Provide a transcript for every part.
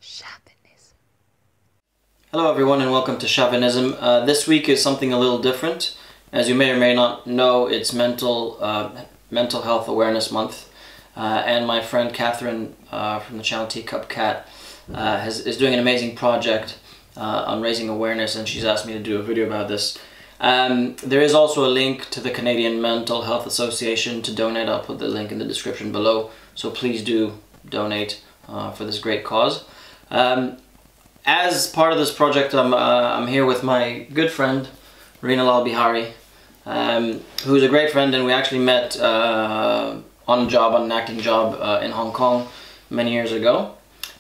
Shavinism. Hello everyone and welcome to Shavinism. This week is something a little different. As you may or may not know, it's mental health awareness month, and my friend Catherine from the channel Teacup Cat is doing an amazing project on raising awareness, and she's asked me to do a video about this. There is also a link to the Canadian Mental Health Association to donate. I'll put the link in the description below, so please do donate for this great cause. As part of this project, I'm here with my good friend Reena Lalbihari, who's a great friend, and we actually met on an acting job in Hong Kong many years ago.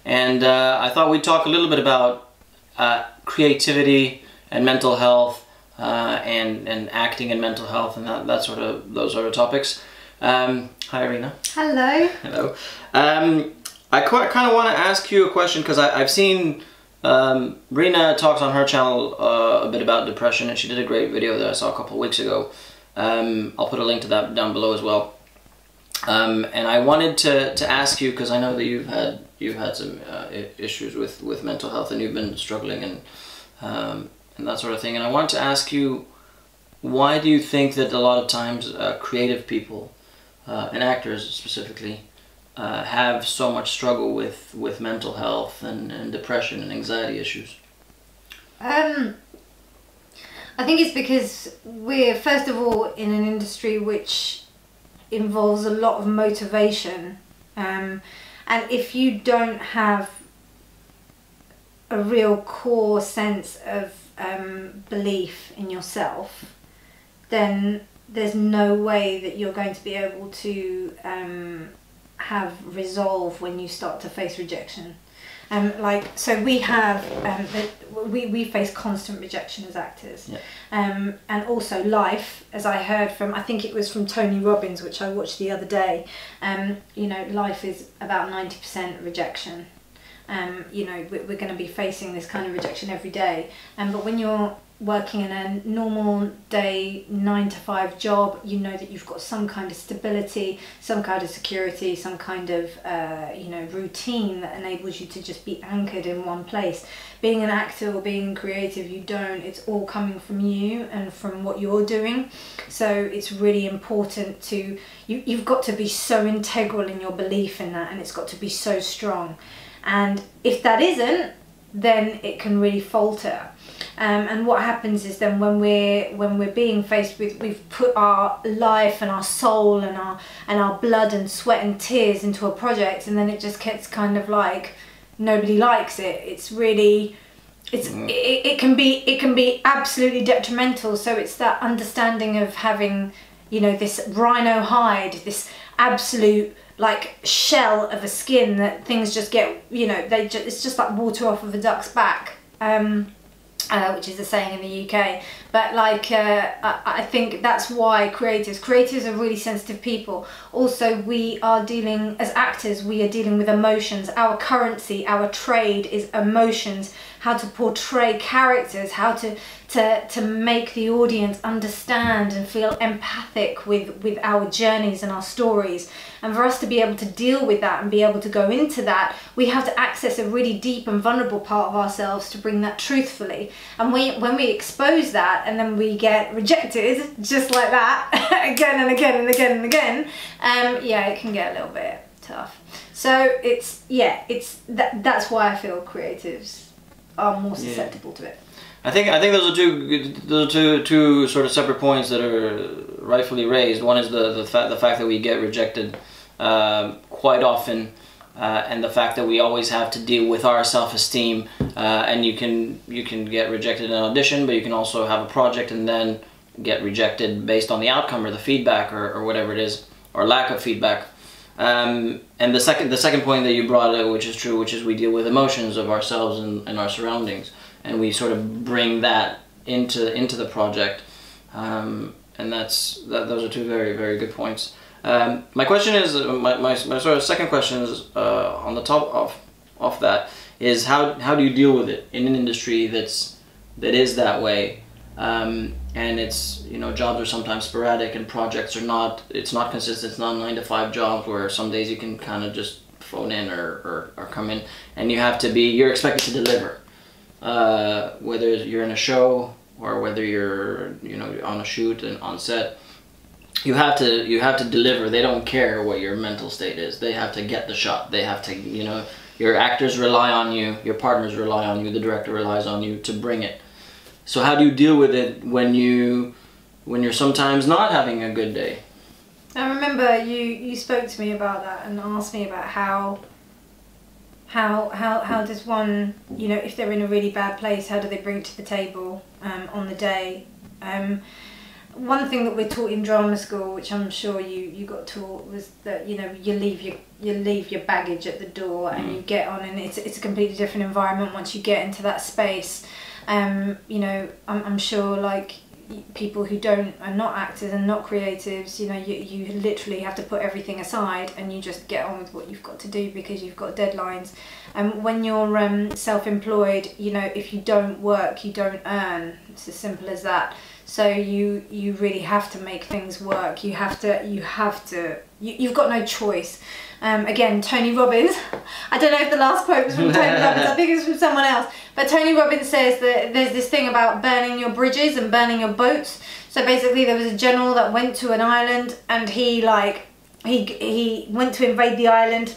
And I thought we'd talk a little bit about creativity and mental health, and acting and mental health, and those sort of topics. Hi Reena. Hello. Hello. I kind of want to ask you a question, because I've seen Reena talks on her channel a bit about depression, and she did a great video that I saw a couple of weeks ago. I'll put a link to that down below as well. And I wanted to ask you, because I know that you've had some issues with mental health, and you've been struggling and that sort of thing. And I wanted to ask you, why do you think that a lot of times creative people and actors specifically have so much struggle with mental health and depression and anxiety issues? I think it's because we're, first of all, in an industry which involves a lot of motivation, and if you don't have a real core sense of belief in yourself, then there's no way that you're going to be able to have resolve when you start to face rejection. So we have we face constant rejection as actors. Yeah. And also life, as I heard from, I think it was from Tony Robbins, which I watched the other day, you know, life is about 90% rejection. You know, we're going to be facing this kind of rejection every day, but when you're working in a normal day 9-to-5 job, you know that you've got some kind of stability, some kind of security, some kind of you know, routine that enables you to just be anchored in one place. Being an actor or being creative, you don't. It's all coming from you and from what you're doing. So it's really important to, you've got to be so integral in your belief in that, and it's got to be so strong. And if that isn't, then it can really falter. And what happens is then when we're being faced with, we've put our life and our soul and our blood and sweat and tears into a project, and then it just gets kind of like nobody likes it. It's really, it can be absolutely detrimental. So it's that understanding of having, you know, this rhino hide, this absolute like shell of a skin that things just get, you know, it's just like water off of a duck's back. Which is the saying in the UK, but like I think that's why creatives are really sensitive people. Also, we are dealing, as actors, we are dealing with emotions. Our currency, our trade is emotions, how to portray characters, how to make the audience understand and feel empathic with our journeys and our stories. And for us to be able to deal with that and be able to go into that, we have to access a really deep and vulnerable part of ourselves to bring that truthfully. And when we expose that and then we get rejected just like that again and again and again and again, yeah, it can get a little bit tough. So that's why I feel creatives are more susceptible to it. I think those are two sort of separate points that are rightfully raised. One is the fact that we get rejected quite often, and the fact that we always have to deal with our self-esteem. And you can get rejected in an audition, but you can also have a project and then get rejected based on the outcome or the feedback or whatever it is, or lack of feedback. And the second point that you brought out, which is true, which is we deal with emotions of ourselves and our surroundings, and we sort of bring that into the project. And those are two very, very good points. My question is, my sort of second question is on the top of that is how do you deal with it in an industry that is that way, and it's, you know, jobs are sometimes sporadic and projects are not, it's not consistent. It's not 9-to-5 jobs where some days you can kind of just phone in or come in, and you're expected to deliver. Whether you're in a show or whether you're, you know, on a shoot and on set, you have to deliver. They don't care what your mental state is. They have to get the shot. They have to, you know, your actors rely on you, your partners rely on you, the director relies on you to bring it. So how do you deal with it when you're sometimes not having a good day? I remember you spoke to me about that and asked me about how does one, you know, if they're in a really bad place, how do they bring it to the table on the day? One thing that we're taught in drama school, which I'm sure you got taught, was that, you know, you leave your baggage at the door and you get on, and it's a completely different environment once you get into that space. You know, I'm sure, like, people who are not actors and not creatives, you know, you literally have to put everything aside and you just get on with what you've got to do because you've got deadlines. And when you're self-employed, you know, if you don't work, you don't earn. It's as simple as that. So you really have to make things work. You've got no choice. Again, Tony Robbins, I don't know if the last quote was from Tony Robbins, I think it was from someone else, but Tony Robbins says that there's this thing about burning your bridges and burning your boats. So basically there was a general that went to an island, and he went to invade the island,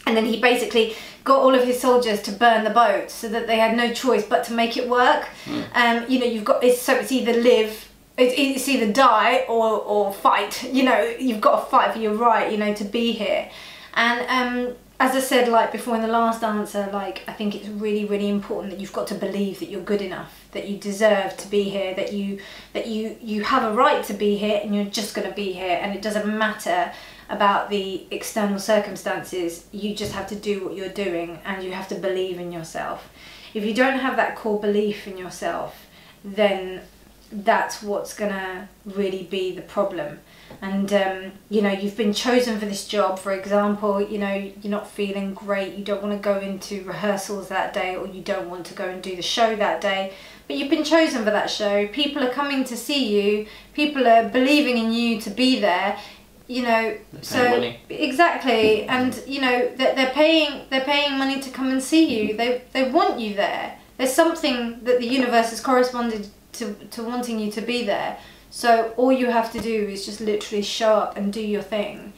and then he basically got all of his soldiers to burn the boat so that they had no choice but to make it work. You know, it's either die or fight. You know, you've got to fight for your right, you know, to be here. And as I said, like before in the last answer, like, I think it's really, really important that you've got to believe that you're good enough, that you deserve to be here, that you have a right to be here, and you're just going to be here, and it doesn't matter about the external circumstances. You just have to do what you're doing, and you have to believe in yourself. If you don't have that core belief in yourself, then that's what's gonna really be the problem. And you know, you've been chosen for this job, for example, you know, you're not feeling great, you don't want to go into rehearsals that day, or you don't want to go and do the show that day, but you've been chosen for that show. People are coming to see you, people are believing in you to be there, you know. So money. Exactly. And you know, they're paying money to come and see you. They want you there. There's something that the universe has corresponded to wanting you to be there. So all you have to do is just literally show up and do your thing.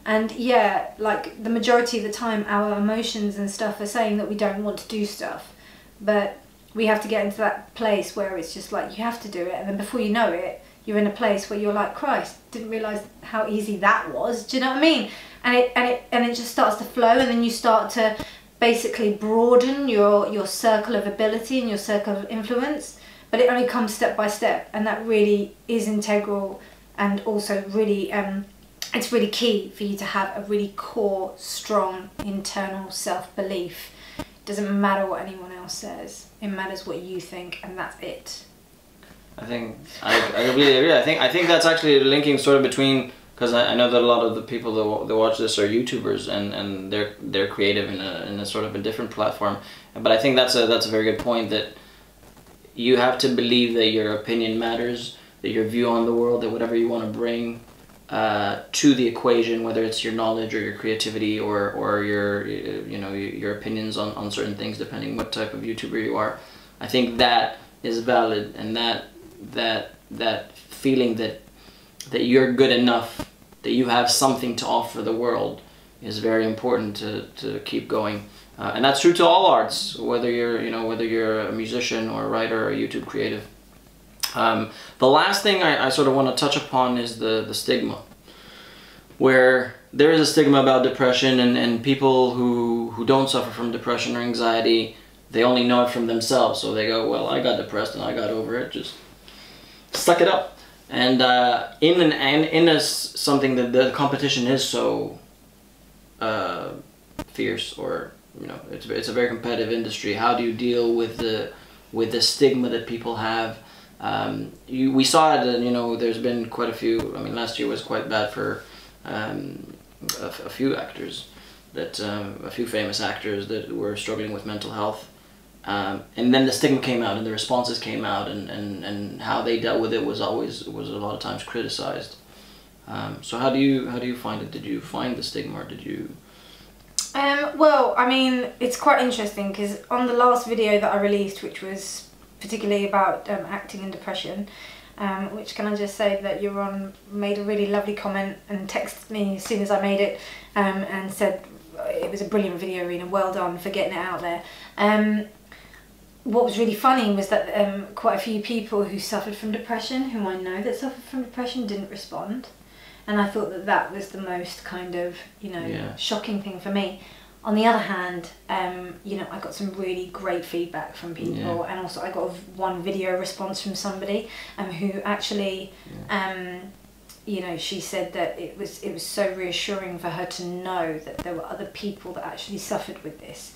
And yeah, like the majority of the time our emotions and stuff are saying that we don't want to do stuff, but we have to get into that place where it's just like you have to do it, and then before you know it, you're in a place where you're like, Christ, didn't realise how easy that was. Do you know what I mean? And it just starts to flow, and then you start to basically broaden your circle of ability and your circle of influence. But it only comes step by step, and that really is integral, and also really it's really key for you to have a really core, strong internal self-belief. It doesn't matter what anyone else says, it matters what you think, and that's it. I completely agree. I think that's actually linking sort of between, because I know that a lot of the people that watch this are YouTubers, and they're creative in a sort of a different platform. But I think that's a very good point, that you have to believe that your opinion matters, that your view on the world, that whatever you want to bring to the equation, whether it's your knowledge or your creativity or your your opinions on certain things, depending what type of YouTuber you are. I think that is valid, and that feeling that you're good enough, that you have something to offer the world, is very important to keep going. And that's true to all arts, whether you're a musician or a writer or a YouTube creative. The last thing I sort of want to touch upon is the stigma, where there is a stigma about depression, and people who don't suffer from depression or anxiety, they only know it from themselves. So they go, well, I got depressed and I got over it, just suck it up. And in something that the competition is so fierce, or it's a very competitive industry. How do you deal with the stigma that people have? We saw it, and there's been quite a few. I mean, last year was quite bad for a few actors, a few famous actors that were struggling with mental health. And then the stigma came out, and the responses came out, and how they dealt with it was a lot of times criticized. So how do you find it? Did you find the stigma, or did you Well, I mean, it's quite interesting because on the last video that I released, which was particularly about acting and depression, which can I just say that Euron made a really lovely comment and texted me as soon as I made it, and said it was a brilliant video, Reena, well done for getting it out there. What was really funny was that quite a few people who suffered from depression, whom I know that suffered from depression, didn't respond. And I thought that that was the most kind of, shocking thing for me. On the other hand, I got some really great feedback from people, and also I got one video response from somebody who actually, she said that it was so reassuring for her to know that there were other people that actually suffered with this.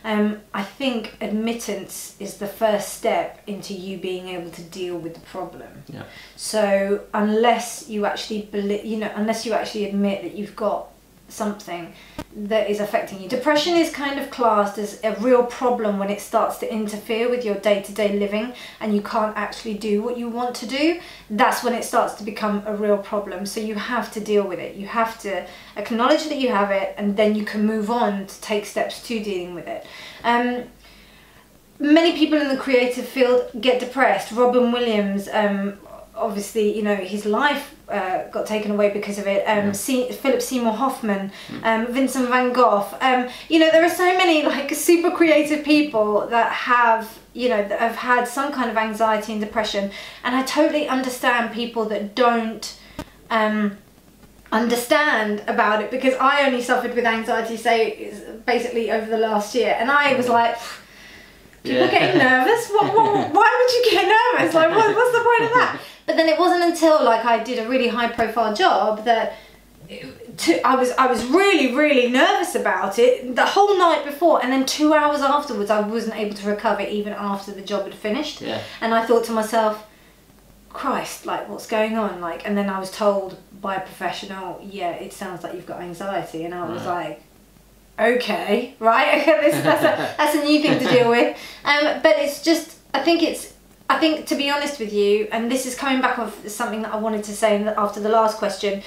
I think admittance is the first step into you being able to deal with the problem. Yeah. So unless you actually unless you actually admit that you've got something that is affecting you. Depression is kind of classed as a real problem when it starts to interfere with your day-to-day living and you can't actually do what you want to do. That's when it starts to become a real problem. So you have to deal with it. You have to acknowledge that you have it, and then you can move on to take steps to dealing with it. Many people in the creative field get depressed. Robin Williams, obviously, his life got taken away because of it. Philip Seymour Hoffman, Vincent van Gogh. There are so many like super creative people that have, that have had some kind of anxiety and depression. And I totally understand people that don't understand about it, because I only suffered with anxiety, say, basically over the last year, and I was like, people getting nervous? Why would you get nervous? Like, what's the point of that? But then it wasn't until like I did a really high profile job that I was really, really nervous about it the whole night before, and then 2 hours afterwards I wasn't able to recover even after the job had finished. Yeah. And I thought to myself, Christ, like, what's going on? Like, and then I was told by a professional, yeah, it sounds like you've got anxiety, and I was like, okay, right, that's a new thing to deal with. But it's just, I think to be honest with you, and this is coming back off something that I wanted to say after the last question,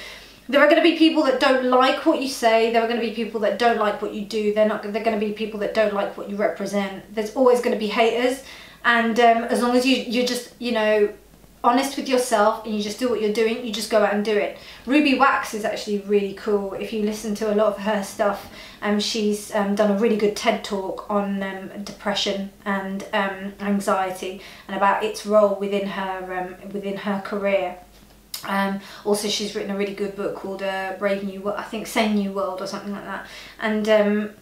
there are going to be people that don't like what you say. There are going to be people that don't like what you do. They're going to be people that don't like what you represent. There's always going to be haters, and as long as you're just, honest with yourself and you just do what you're doing, you just go out and do it. Ruby Wax is actually really cool. If you listen to a lot of her stuff, she's done a really good TED talk on depression and anxiety and about its role within her career. Also, she's written a really good book called Brave New World, I think Sane New World or something like that. And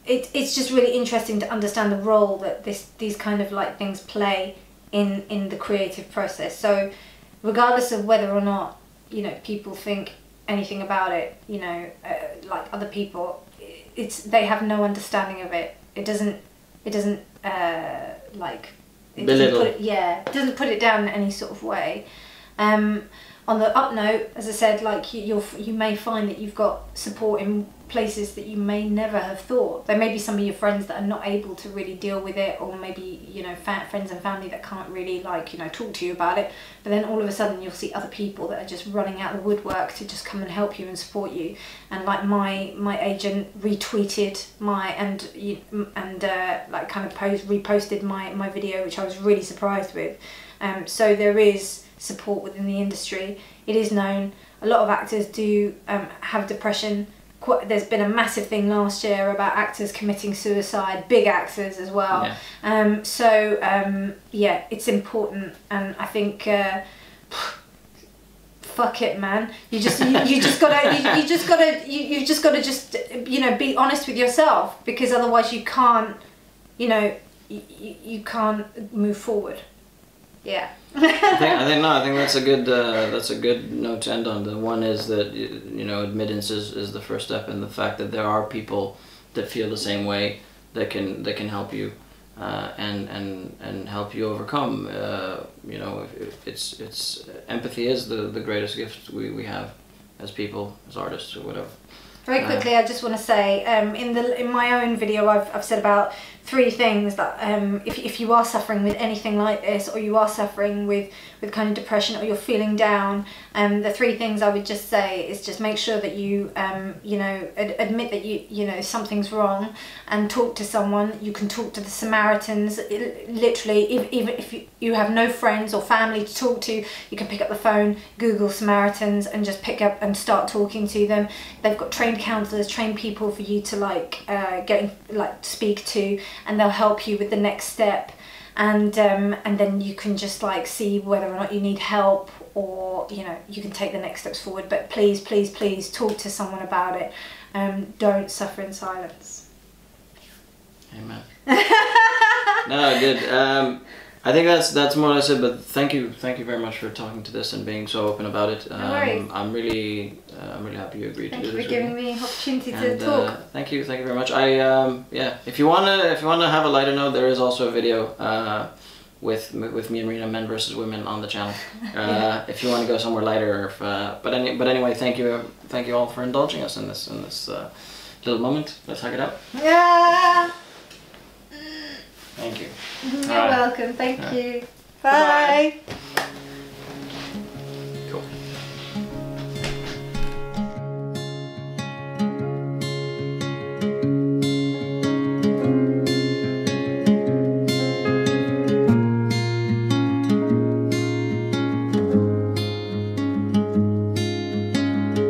it's just really interesting to understand the role that these kind of like things play in the creative process. So regardless of whether or not people think anything about it, like other people, they have no understanding of it. It doesn't put it down in any sort of way. On the up note, as I said, like you may find that you've got support in places that you may never have thought. There may be some of your friends that are not able to really deal with it, or maybe friends and family that can't really talk to you about it. But then all of a sudden you'll see other people that are just running out of the woodwork to just come and help you and support you. And like my agent retweeted reposted my video, which I was really surprised with. So there is support within the industry. It is known. A lot of actors do have depression. There's been a massive thing last year about actors committing suicide, big actors as well. Yeah. It's important, and I think fuck it, man. You just gotta be honest with yourself, because otherwise you can't you can't move forward. Yeah. I think that's a good note to end on. The one is that admittance is the first step, and the fact that there are people that feel the same way that can help you and help you overcome. It's empathy is the greatest gift we have as people, as artists, or whatever. Very quickly, I just want to say, in my own video, I've said about 3 things that if you are suffering with anything like this, or you are suffering with kind of depression, or you're feeling down, the 3 things I would just say is just make sure that you you know, admit that you know something's wrong, and talk to someone. You can talk to the Samaritans. Literally, even if you have no friends or family to talk to, you can pick up the phone, Google Samaritans, and just pick up and start talking to them. They've got trained counsellors, trained people for you to speak to, and they'll help you with the next step, and then you can just like see whether or not you need help, or you know, you can take the next steps forward. But please, please, please talk to someone about it. Don't suffer in silence. Amen. No, good. I think that's more or less it, but thank you very much for talking to this and being so open about it. No worries. I'm really happy you agreed to do this. Thank you for giving me the opportunity to talk. Thank you very much. Yeah, if you wanna have a lighter note, there is also a video with me and Reena, men versus women, on the channel. If you want to go somewhere lighter, but anyway, thank you all for indulging us in this little moment. Let's hug it out. Yeah. Thank you. You're welcome. Thank you. Bye. Bye.